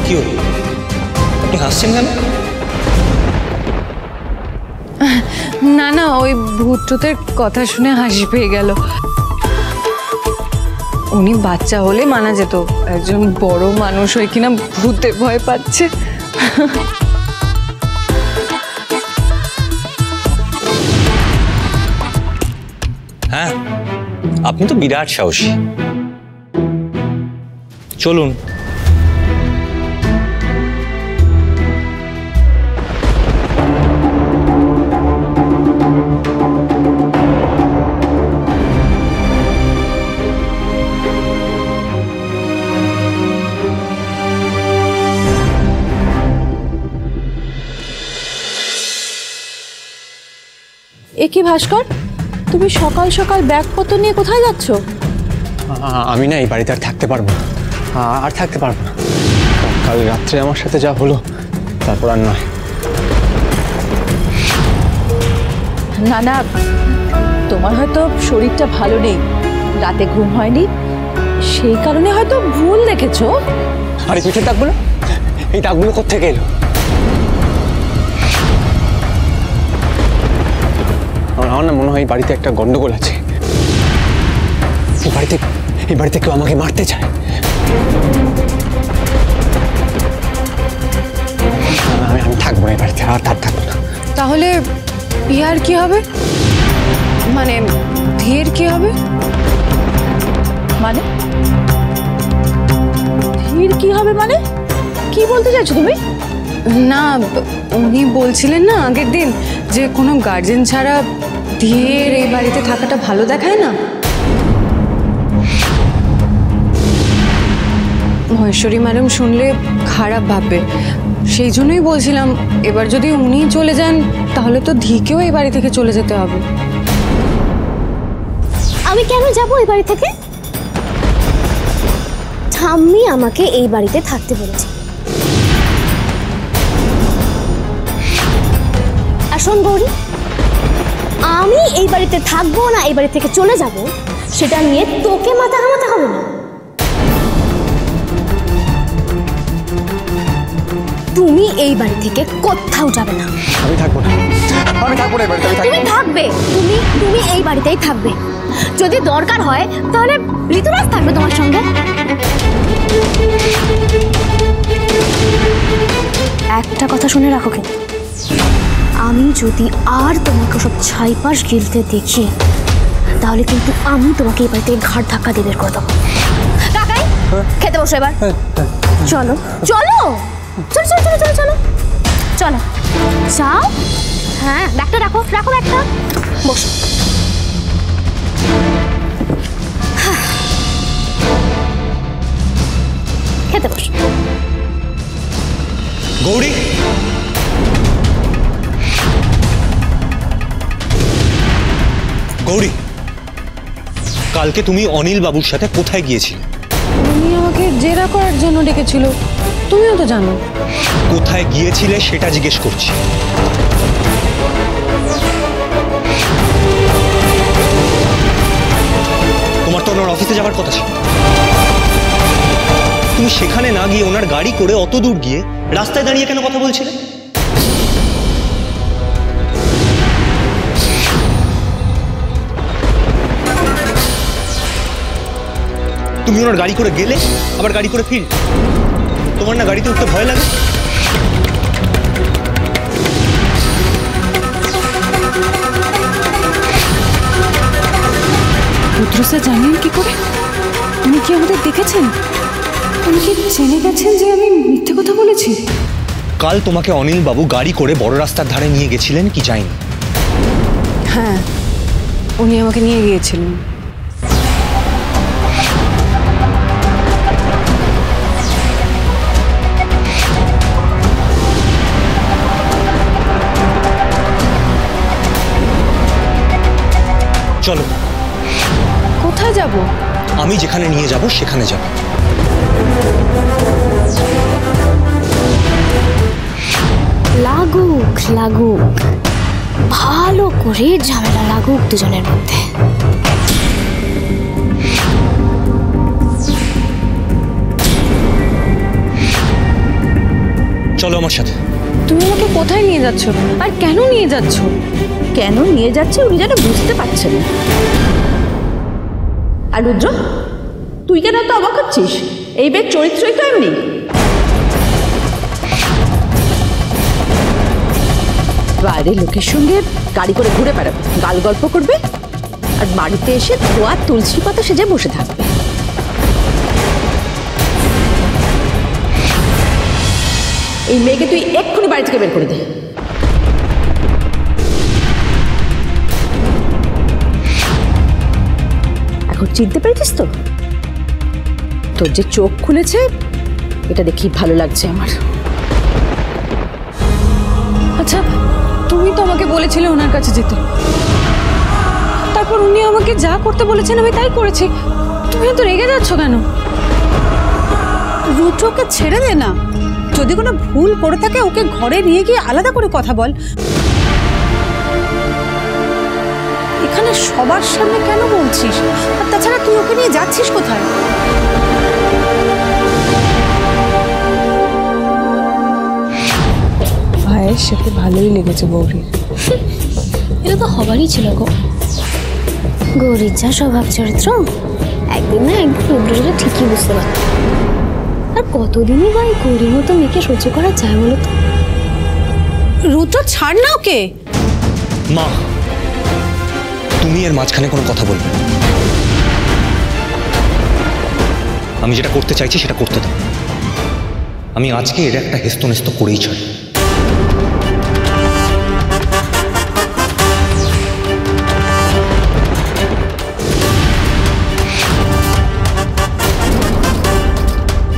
কি হলো, আপনি হাসছেন কেন? না না, ওই ভূতের কথা শুনে হাসি পেয়ে গেল। উনি বাচ্চা হলে মানা যেত, একজন বড় মানুষ হয়ে কিনা ভূতে ভয় পাচ্ছে। হ্যাঁ, আপনি তো বিরাট সাহসী। চলুন। এ কি ভাস্কর, তুমি সকাল সকাল ব্যাগপত্র নিয়ে কোথায় যাচ্ছ? আমি না এই বাড়িতে আর থাকতে পারবো না, আর থাকতে পারবো না। কাল রাত্রে আমার সাথে যা হলো তারপর আর নয়। না না, তোমার হয়তো শরীরটা ভালো নেই, রাতে ঘুম হয়নি, সেই কারণে হয়তো ভুল দেখেছো। আরে পিঠের দাগগুলো, এই দাগগুলো কোত্থেকে এলো? আমার না মনে হয় এই বাড়িতে একটা গন্ডগোল আছে। এই বাড়িতে কেউ আমাকে মারতে চায়। আমি থাকবো না এই বাড়িতে, আর থাকবো না। তাহলে পিয়ার কি হবে, মানে ধীর কি হবে? মানে ধীর কি হবে মানে? কি বলতে চাইছো তুমি? না, উনি বলছিলেন না আগের দিন যে কোনো গার্জেন ছাড়া ধীর এই বাড়িতে থাকাটা ভালো দেখায় না। মহেশ্বরী ম্যাডাম শুনলে খারাপ ভাববে, সেই জন্যই বলছিলাম এবার যদি উনি চলে যান তাহলে তো ধীকেও এই বাড়ি থেকে চলে যেতে হবে। আমি কেন যাব এই বাড়ি থেকে? ঠাম্মি আমাকে এই বাড়িতে থাকতে বলেছে। আর শোন গৌরী, আমি এই বাড়িতে থাকবো না এই বাড়ি থেকে চলে যাব সেটা নিয়ে তোকে মাথা ঘামাতে হবে না। তুমি এই বাড়ি থেকে কোথাও যাবে না। আমি থাকবো না, আমি থাকবো না এই বাড়িতে। তুমি থাকবে, তুমি এই বাড়িতেই থাকবে। যদি দরকার হয় তাহলে ঋতুরাজ থাকবে তোমার সঙ্গে। একটা কথা শুনে রাখো, কিন্তু আমি যদি আর তোমাকে সব ছাইপাশ গিলতে দেখি তাহলে কিন্তু আমি তোমাকে এই বাড়িতে ঘাড় ধাক্কা দিয়ে বের করে দেবো। কাকাই, খেতে বসো এবার। চলো চলো চলো চলো চলো চলো চলো চলো যাও। হ্যাঁ, ব্যাগটা রাখো, রাখো ব্যাগটা, বসো। খেতে বসো। গৌরী, গৌরী, কালকে তুমি অনিল বাবুর সাথে কোথায় গিয়েছিলে? উনি আমাকে জেরা করার জন্য ডেকেছিল, তুমিও তো জানো। কোথায় গিয়েছিলে সেটা জিজ্ঞেস করছি। তোমার তো ওনার অফিসে যাওয়ার কথা ছিল, তুমি সেখানে না গিয়ে ওনার গাড়ি করে অত দূর গিয়ে রাস্তায় দাঁড়িয়ে কেন কথা বলছিলে? তুমি ওনার গাড়ি করে গেলে আবার গাড়ি করে ফিরলে, তোমার না গাড়িতে উঠতে ভয় লাগে? রুদ্রসা জানেন কি করে? উনি কি আমাদের দেখেছেন? উনি কি জেনে গেছেন যে আমি মিথ্যে কথা বলেছি? কাল তোমাকে অনিল বাবু গাড়ি করে বড় রাস্তার ধারে নিয়ে গেছিলেন কি যায়নি? হ্যাঁ, উনি আমাকে নিয়ে গিয়েছিলেন। চলো। কোথায় যাব? আমি যেখানে নিয়ে যাব সেখানে যাব। লাগুক লাগুক, ভালো করে ঝামেলা লাগুক দুজনের মধ্যে। চলো আমার সাথে। তুমি আমাকে কোথায় নিয়ে যাচ্ছ আর কেন নিয়ে যাচ্ছ? কেন নিয়ে যাচ্ছে উনি যেন বুঝতে পারছেন না। আর রুদ্র, তুই কেন তো অবাক হচ্ছিস? এই বের চরিত্রই তো এমনি। বাইরে লোকের সঙ্গে গাড়ি করে ঘুরে বেড়াবে, গাল গল্প করবে, আর বাড়িতে এসে ধোয়া তুলসী পাতা সেজে বসে থাকবে। এই মেয়েকে তুই এক্ষুনি বাড়ি থেকে বের করে দে। এখন চিনতে পেরেছিস তো? তোর যে চোখ খুলেছে এটা দেখি ভালো লাগছে আমার। আচ্ছা, তুমি তো আমাকে বলেছিলে ওনার কাছে যেতে, তারপর উনি আমাকে যা করতে বলেছেন আমি তাই করেছি। তুমি তো রেগে যাচ্ছ কেন? রুদ্রকে ছেড়ে দে না। যদি কোনো ভুল করে থাকে ওকে ঘরে নিয়ে গিয়ে আলাদা করে কথা বল। এখানে সবার সামনে কেন বলছিস? আর তাছাড়া তুই ওকে নিয়ে যাচ্ছিস কোথায়? ভাইয়ের সাথে ভালোই লেগেছে গৌরীর। এটা তো হবারই ছিল গো। গৌরীর যা স্বভাব চরিত্র, একদিন না একদিন রুদ্র সেটা ঠিকই বুঝতে পারত। আর কতদিনই বা এই গৌরীর মতো মেয়েকে সহ্য করা যায় বলো তো? রুদ্র ছাড় না ওকে। মা, তুমি এর মাঝখানে কোনো কথা বলবে না। আমি যেটা করতে চাইছি সেটা করতে দাও। আমি আজকে এর একটা হেস্তনেস্ত করেই ছাড়ি।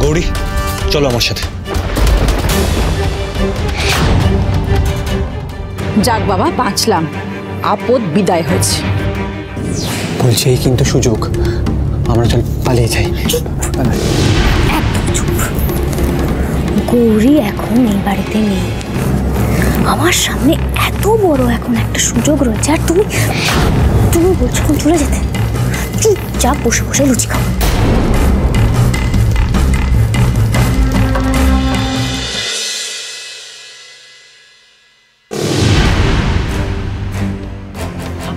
গৌরী, চলো আমার সাথে। যাক বাবা, বাঁচলাম, আপদ বিদায় হয়েছে। বলছি এই কিন্তু সুযোগ, আমরা চল পালিয়ে যাই। একদম চুপ। গৌরী এখন এই বাড়িতে নেই। আমার সামনে এত বড় এখন একটা সুযোগ রয়েছে, আর তুমি বলছো চলে যেতে? চুপচাপ বসে বসে লুচি খাও।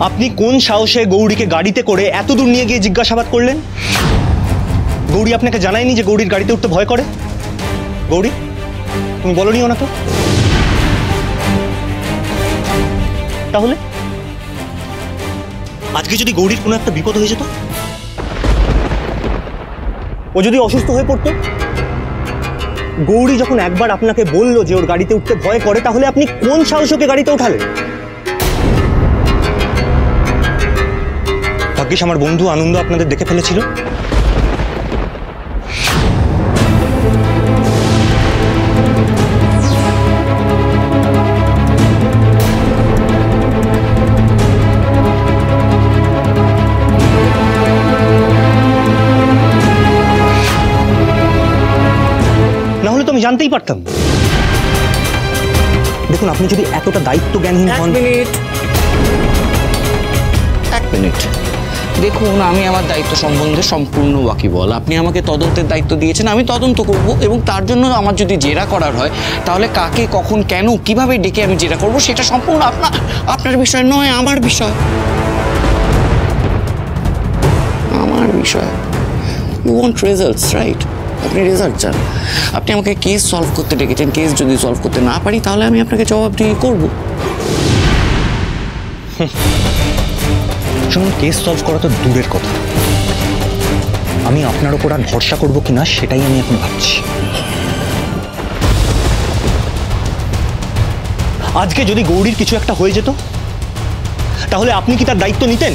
আপনি কোন সাহসে গৌরীকে গাড়িতে করে এত দূর নিয়ে গিয়ে জিজ্ঞাসাবাদ করলেন? গৌরী আপনাকে জানায়নি যে গৌরীর গাড়িতে উঠতে ভয় করে? গৌরী, তুমি বলনি ওনাকে? তাহলে আজকে যদি গৌরীর কোনো একটা বিপদ হয়ে যেত, ও যদি অসুস্থ হয়ে পড়তো, গৌরী যখন একবার আপনাকে বললো যে ওর গাড়িতে উঠতে ভয় করে, তাহলে আপনি কোন সাহসকে গাড়িতে উঠালেন? ভাগ্যিস আমার বন্ধু আনন্দ আপনাদের দেখে ফেলেছিল। না হলে তো আমি জানতেই পারতাম। দেখুন, আপনি যদি এতটা দায়িত্ব জ্ঞানহীন হন। এক মিনিট দেখুন, আমি আমার দায়িত্ব সম্বন্ধে সম্পূর্ণ ওয়াকিবল। আপনি আমাকে তদন্তের দায়িত্ব দিয়েছেন, আমি তদন্ত করব, এবং তার জন্য আমার যদি জেরা করার হয় তাহলে কাকে, কখন, কেন, কিভাবে ডেকে আমি জেরা করব সেটা সম্পূর্ণ আপনার বিষয় নয়, আমার বিষয়। আমার বিষয়। You want results, right? আপনি রেজাল্ট চান। আপনি আমাকে কেস সলভ করতে ডেকেছেন। কেস যদি সলভ করতে না পারি তাহলে আমি আপনাকে জবাবদিহি করব। শুনুন, কেস সলভ করা তো দূরের কথা, আমি আপনার ওপর আর ভরসা করবো কিনা সেটাই আমি এখন ভাবছি। আজকে যদি গৌরীর কিছু একটা হয়ে যেত, তাহলে আপনি কি তার দায়িত্ব নিতেন?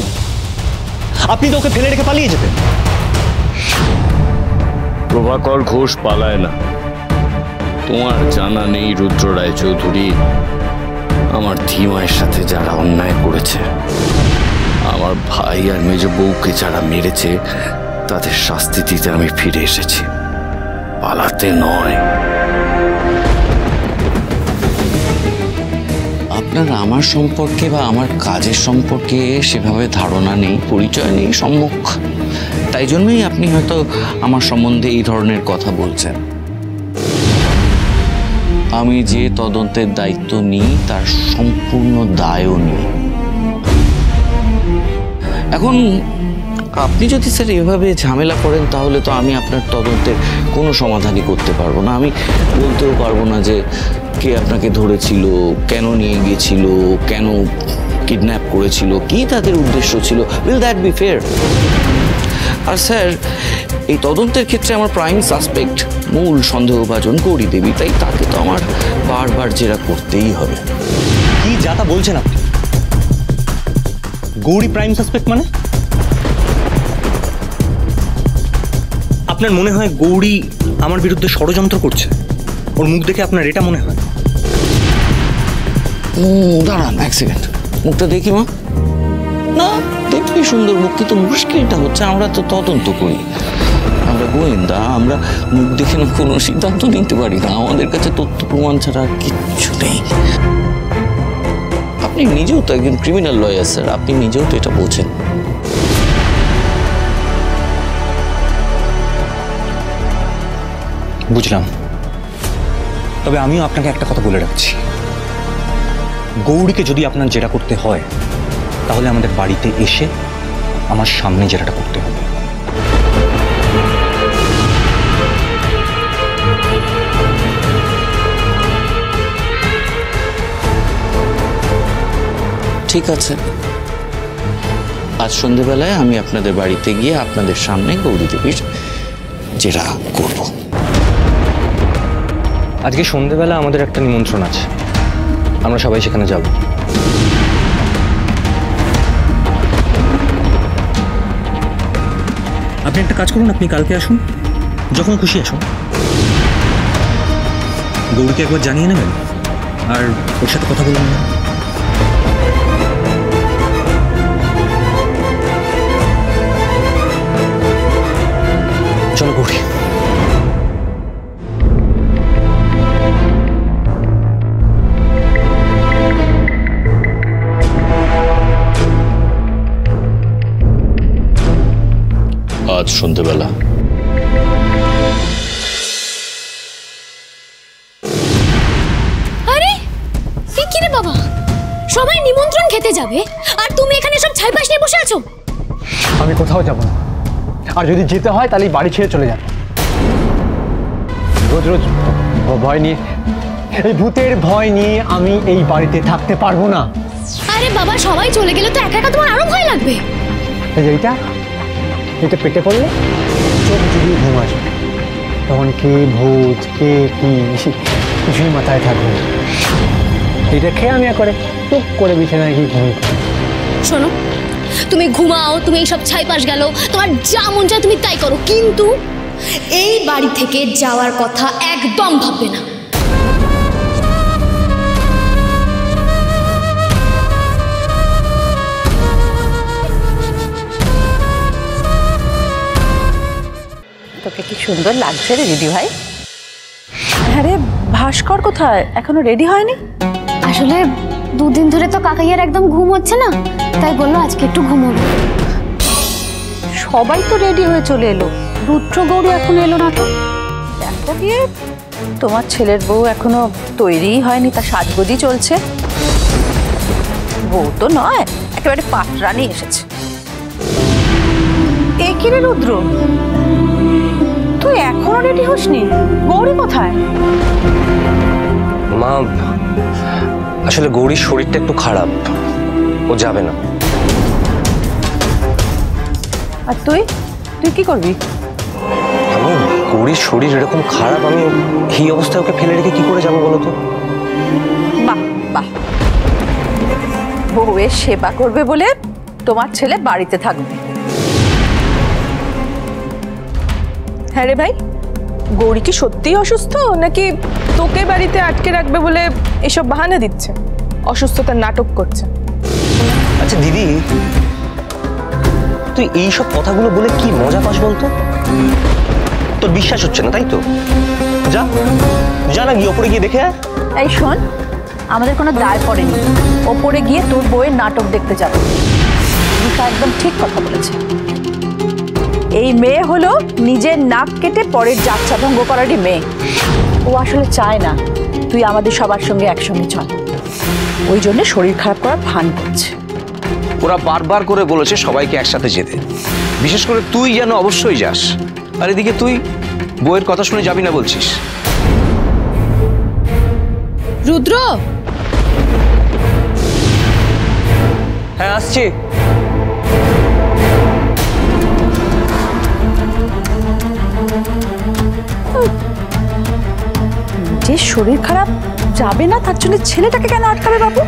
আপনি তো ওকে ফেলে রেখে পালিয়ে যেতেন। প্রভাকর ঘোষ পালায় না। তোমার জানা নেই রুদ্র রায়চৌধুরী আমার ধীমায়ের সাথে যারা অন্যায় করেছে, আমার ভাই আর মেজ বউকে যারা মেরেছে, তাদের শাস্তি দিতে আমি ফিরে এসেছি, পালাতে নয়। আপনার আমার সম্পর্কে বা আমার কাজের সম্পর্কে সেভাবে ধারণা নেই, পরিচয় নেই সম্মুখ, তাই জন্যই আপনি হয়তো আমার সম্বন্ধে এই ধরনের কথা বলছেন। আমি যে তদন্তের দায়িত্ব নিই তার সম্পূর্ণ দায়ও নিই। এখন আপনি যদি স্যার এভাবে ঝামেলা করেন তাহলে তো আমি আপনার তদন্তের কোনো সমাধানই করতে পারবো না। আমি বলতেও পারবো না যে কে আপনাকে ধরেছিল, কেন নিয়ে গিয়েছিল, কেন কিডন্যাপ করেছিল, কি তাদের উদ্দেশ্য ছিল। Will that be fair? আর স্যার, এই তদন্তের ক্ষেত্রে আমার প্রাইম সাসপেক্ট, মূল সন্দেহভাজন গৌরী দেবী, তাই তাকে তো আমার বারবার জেরা করতেই হবে। কি যা তা বলছেন আপনি? গৌরী প্রাইম সাসপেক্ট মানে? আপনার মনে হয় গৌরী আমার বিরুদ্ধে ষড়যন্ত্র করছে? ওর মুখ দেখে আপনার এটা মনে হয়? দাঁড়ান এক সেকেন্ড, মুখটা দেখি মা। না, দেখবি সুন্দর মুখ, কিন্তু মুশকিলটা হচ্ছে আমরা তো তদন্ত করি, আমরা গোয়েন্দা, আমরা মুখ দেখে না কোনো সিদ্ধান্ত নিতে পারি না। আমাদের কাছে তথ্য প্রমাণ ছাড়া কিচ্ছু নেই। আপনি নিজেও তো একজন ক্রিমিনাল লয়ার স্যার, আপনি নিজেও তো এটা বোঝেন। বুঝলাম, তবে আমিও আপনাকে একটা কথা বলে রাখছি, গৌরীকে যদি আপনার জেরা করতে হয় তাহলে আমাদের বাড়িতে এসে আমার সামনে জেরাটা করতে হবে। ঠিক আছে, আজ সন্ধ্যেবেলায় আমি আপনাদের বাড়িতে গিয়ে আপনাদের সামনে গৌরী দেবীর জেরা করব। আজকে সন্ধ্যেবেলা আমাদের একটা নিমন্ত্রণ আছে, আমরা সবাই সেখানে যাব। আপনি একটা কাজ করুন, আপনি কালকে আসুন, যখন খুশি আসুন। গৌরীকে একবার জানিয়ে নেবেন আর ওর সাথে কথা বলুন। চলো গৌরী। আজ সন্ধ্যেবেলা আরে কি রে বাবা, সবাই নিমন্ত্রণ খেতে যাবে আর তুমি এখানে সব ছাইপাশ নিয়ে বসে আছো? আমি কোথাও যাব না, আর যদি যেতে হয় তাহলে বাড়ি ছেড়ে চলে যাব। রোজ রোজ ভয় নিয়ে, এই ভূতের ভয় নিয়ে আমি এই বাড়িতে থাকতে পারবো না। আরে বাবা, সবাই চলে গেলে তো একা একা তোমার আরো ভয় লাগবে। এটা পেটে পড়লে চোখ জুড়িয়ে ঘুম আসবে, তখন কে ভূত কে কি কিছুই মাথায় থাকবে। এটা খেয়ে আমি করে টুক করে বিছানায় গিয়ে ঘুমিয়ে পড়ি। শোনো, তুমি ঘুমাও, তুমি এইসব ছাইপাশ গেল, তোমার যা মন চায় তুমি তাই করো, কিন্তু এই বাড়ি থেকে যাওয়ার কথা একদম ভাববে না। তোকে কি সুন্দর লাগছে রে দিদি ভাই। হ্যাঁ রে, ভাস্কর কোথায়? এখনো রেডি হয়নি? আসলে দুদিন ধরে তো কাকাইয়ার একদম ঘুম হচ্ছে না, তাই বললো আজকে একটু ঘুমোবে। সবাই তো রেডি হয়ে চলে এলো, রুদ্র গৌরী এখনো এলো না তো। দেখা দিয়ে তোমার ছেলের বউ এখনো তৈরিই হয়নি, তার সাজগোজই চলছে। বউ তো নয়, একেবারে পাটরানি এসেছে। এ কি রে রুদ্র, তুই এখনো রেডি হসনি? গৌরী কোথায়? মা, আসলে গৌরীর শরীরটা একটু খারাপ, ও যাবে না। আর তুই তুই কি করবি? আমি গৌরীর শরীর এরকম খারাপ, আমি এই অবস্থায় ওকে ফেলে রেখে কি করে যাবো বলো তো? বাহ বাহ, বউয়ের সেবা করবে বলে তোমার ছেলে বাড়িতে থাকবে। হ্যাঁ রে ভাই, গৌরী কি সত্যিই অসুস্থ নাকি তোকে বাড়িতে আটকে রাখবে বলে এসব বাহানা দিচ্ছে, অসুস্থতার নাটক করছে? আচ্ছা দিদি, তুই এইসব কথাগুলো বলে কি মজা পাস বলতো? তোর বিশ্বাস হচ্ছে না তাই তো? যা যা না গিয়ে ওপরে গিয়ে দেখে আয়। এই শোন, আমাদের কোনো দায় পড়েনি ওপরে গিয়ে তোর বউয়ের নাটক দেখতে যাবো। রিকা একদম ঠিক কথা বলেছে। এই মেয়ে হলো নিজের নাক কেটে পরের যাত্রা ভঙ্গ করারই মেয়ে। ও আসলে চায় না তুই আমাদের সবার সঙ্গে একসঙ্গে চল, ওই জন্য শরীর খারাপ করার ভান করছে। ওরা বারবার করে বলেছে সবাইকে একসাথে যেতে, বিশেষ করে তুই যেন অবশ্যই যাস। আর এদিকে তুই বউয়ের কথা শুনে যাবি না বলছিস। রুদ্র, হ্যাঁ আসছি। যে শরীর খারাপ যাবে না তার জন্য ছেলেটাকে কেন আটকাবে বাবু?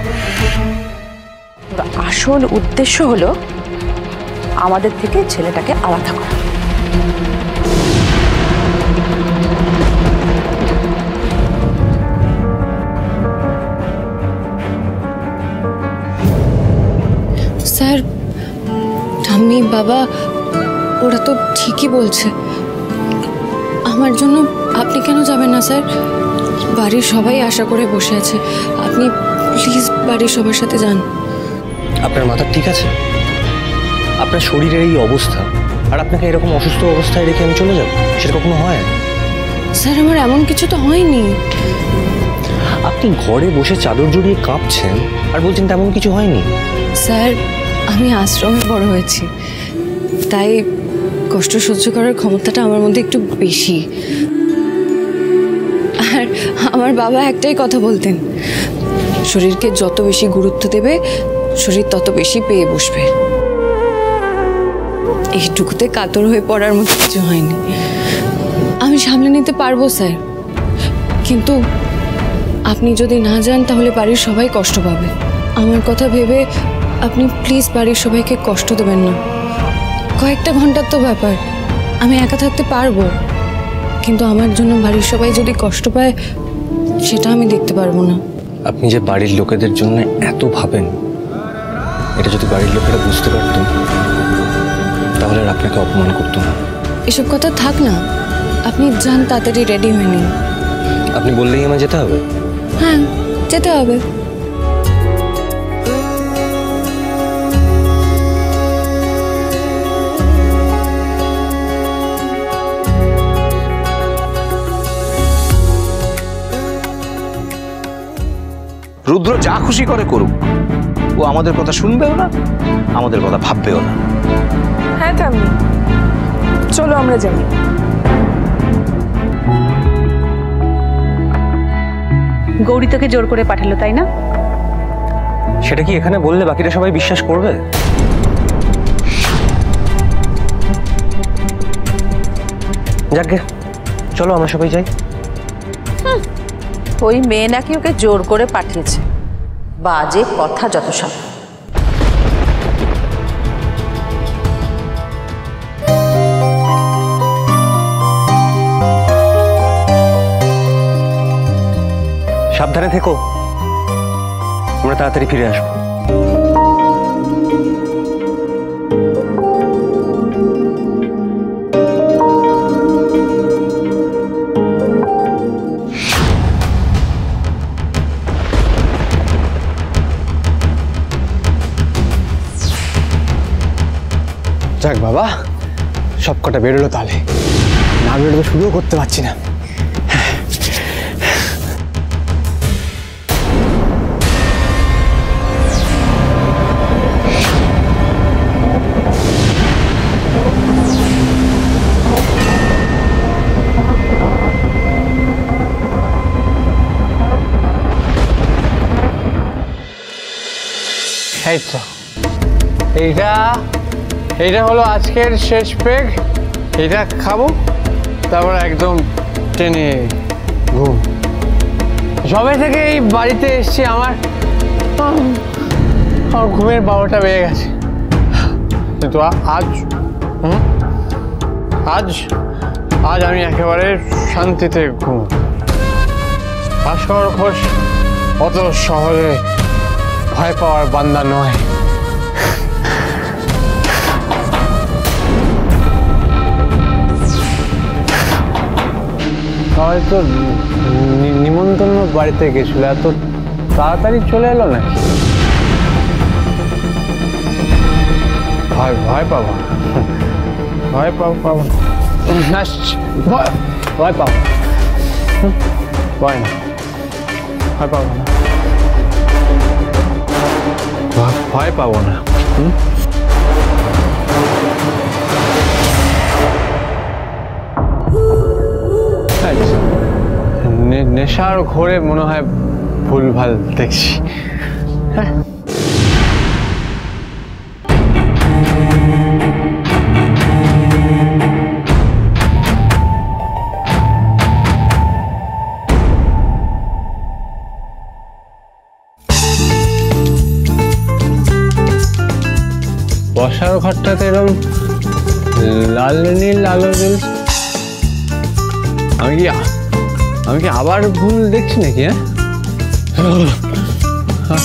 ওর আসল উদ্দেশ্য হলো আমাদের থেকে ছেলেটাকে আলাদা করা। স্যার ঠাম্মি বাবা ওরা তো ঠিকই বলছে, আমার জন্য আপনি কেন যাবেন না স্যার? বাড়ির সবাই আশা করে বসে আছে, আপনি প্লিজ বাড়ির সবার সাথে যান। আপনার মাথা ঠিক আছে? আপনার শরীরের এই অবস্থা আর আপনাকে এরকম অসুস্থ অবস্থায় রেখে আমি চলে যাব, সেটা কখনো হয়? স্যার আমার এমন কিছু তো হয়নি। আপনি ঘরে বসে চাদর জড়িয়ে কাঁপছেন আর বলছেন তেমন কিছু হয়নি। স্যার আমি আশ্রমে বড় হয়েছি, তাই কষ্ট সহ্য করার ক্ষমতাটা আমার মধ্যে একটু বেশি। আর আমার বাবা একটাই কথা বলতেন, শরীরকে যত বেশি গুরুত্ব দেবে শরীর তত বেশি পেয়ে বসবে। এইটুকুতে কাতর হয়ে পড়ার মতো কিছু হয়নি, আমি সামলে নিতে পারবো স্যার। কিন্তু আপনি যদি না যান তাহলে বাড়ির সবাই কষ্ট পাবে। আমার কথা ভেবে আপনি প্লিজ বাড়ির সবাইকে কষ্ট দেবেন না। কয়েকটা ঘন্টার তো ব্যাপার, আমি একা থাকতে পারবো, কিন্তু আমার জন্য বাড়ির সবাই যদি কষ্ট পায় সেটা আমি দেখতে পারবো না। আপনি যে বাড়ির লোকেদের জন্য এত ভাবেন, এটা যদি বাড়ির লোকেরা বুঝতে পারতো তাহলে আর আপনাকে অপমান করতো না। এসব কথা থাক না, আপনি যান, তাড়াতাড়ি রেডি হয়ে নিন। আপনি বললেই আমার যেতে হবে? হ্যাঁ যেতে হবে। রুদ্র যা খুশি করে করুক, ও আমাদের কথা শুনবেও না, আমাদের কথা ভাববেও না। হ্যাঁ ঠাম্মি, চলো আমরা যাই। গৌরী তোকে জোর করে পাঠালো তাই না? সেটা কি এখানে বললে বাকিরা সবাই বিশ্বাস করবে? যাকে চলো আমরা সবাই যাই। ওই মেয়ে নাকি ওকে জোর করে পাঠিয়েছে, বাজে কথা যত সব। সাবধানে থেকো, আমরা তাড়াতাড়ি ফিরে আসবো। যাক বাবা, সব কটা বেরোলো, তাহলে না বেরোলে শুরুও করতে পারছি না। এই তো এইটা হলো আজকের শেষ পেগ। এটা খাবো, তারপর একদম টেনে ঘুম। সবে থেকে এই বাড়িতে এসছি আমার ঘুমের 12টা বেজে গেছে, কিন্তু আজ আমি একেবারে শান্তিতে ঘুম। ভাস্কর ঘোষ অত সহজে ভয় পাওয়ার বান্দা নয়। হয়তো নিমন্ত্রণ বাড়িতে গেছিল, এত তাড়াতাড়ি চলে এলো নাকি? ভয় পাবো ভয় পাবো ভয় পাবো ভয় না। ভয় পাবো না, ভয় পাবো না। নেশার ঘোরে মনে হয় ভুলভাল দেখছি। হ্যাঁ, বসার ঘরটাতে এরকম লাল নীল আলো জ্বলছে। আমি কি আবার ভুল দেখছি নাকি? হ্যাঁ,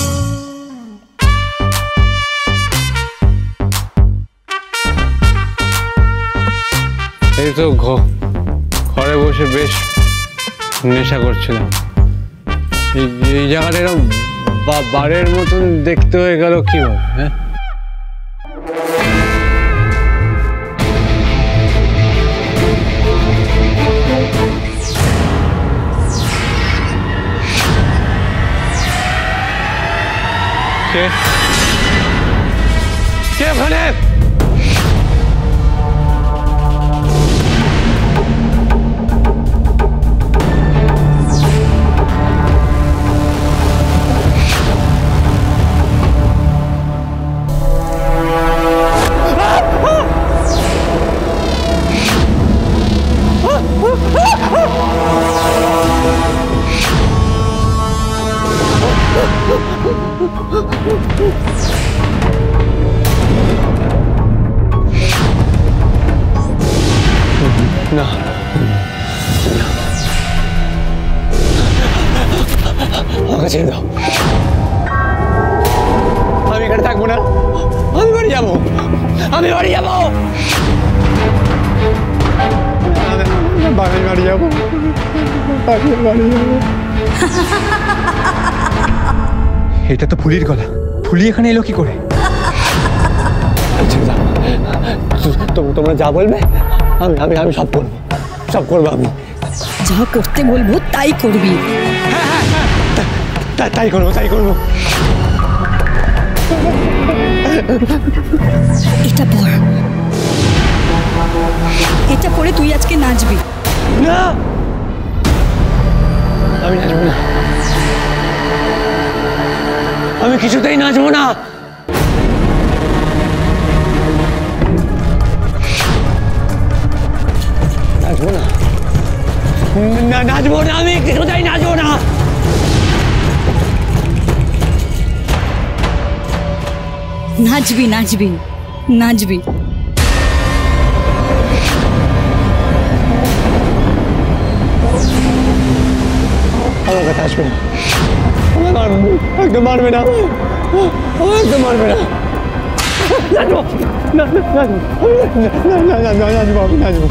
এই তো ঘরে বসে বেশ নেশা করছিলাম। এই জায়গাটা এরকম বারের মতন দেখতে হয়ে গেল কিভাবে? হ্যাঁ, কে ওখানে? না, আমাকে ছেড়ে দাও। আমি এখানে থাকবো না, আমি বাড়ি যাবো, আমি বাড়ি যাবো, বাড়ি যাবো, বাড়ি যাবো। এটা তো ফুলির গলা। ফুলি এখানে এলো কি করে? তোমরা যা বলবে আমি সব করবো, সব করবো। আমি যা করতে বলবো তাই করবি। তাই করবো, তাই করবো। এটা পর, এটা পরে তুই আজকে নাচবি। না, আমি নাচবো না, আমি কিছুতেই নাচবো না। নাচবো না, নাচবো না, আমি কিছুতেই নাচবো না। নাচবি নাচবি নাচবি। আমার কথা আসবে না, একদম মারবে না, একদম মারবে না। নাচবো, নাচবো, নাচবো, নাচবো, নাচবো।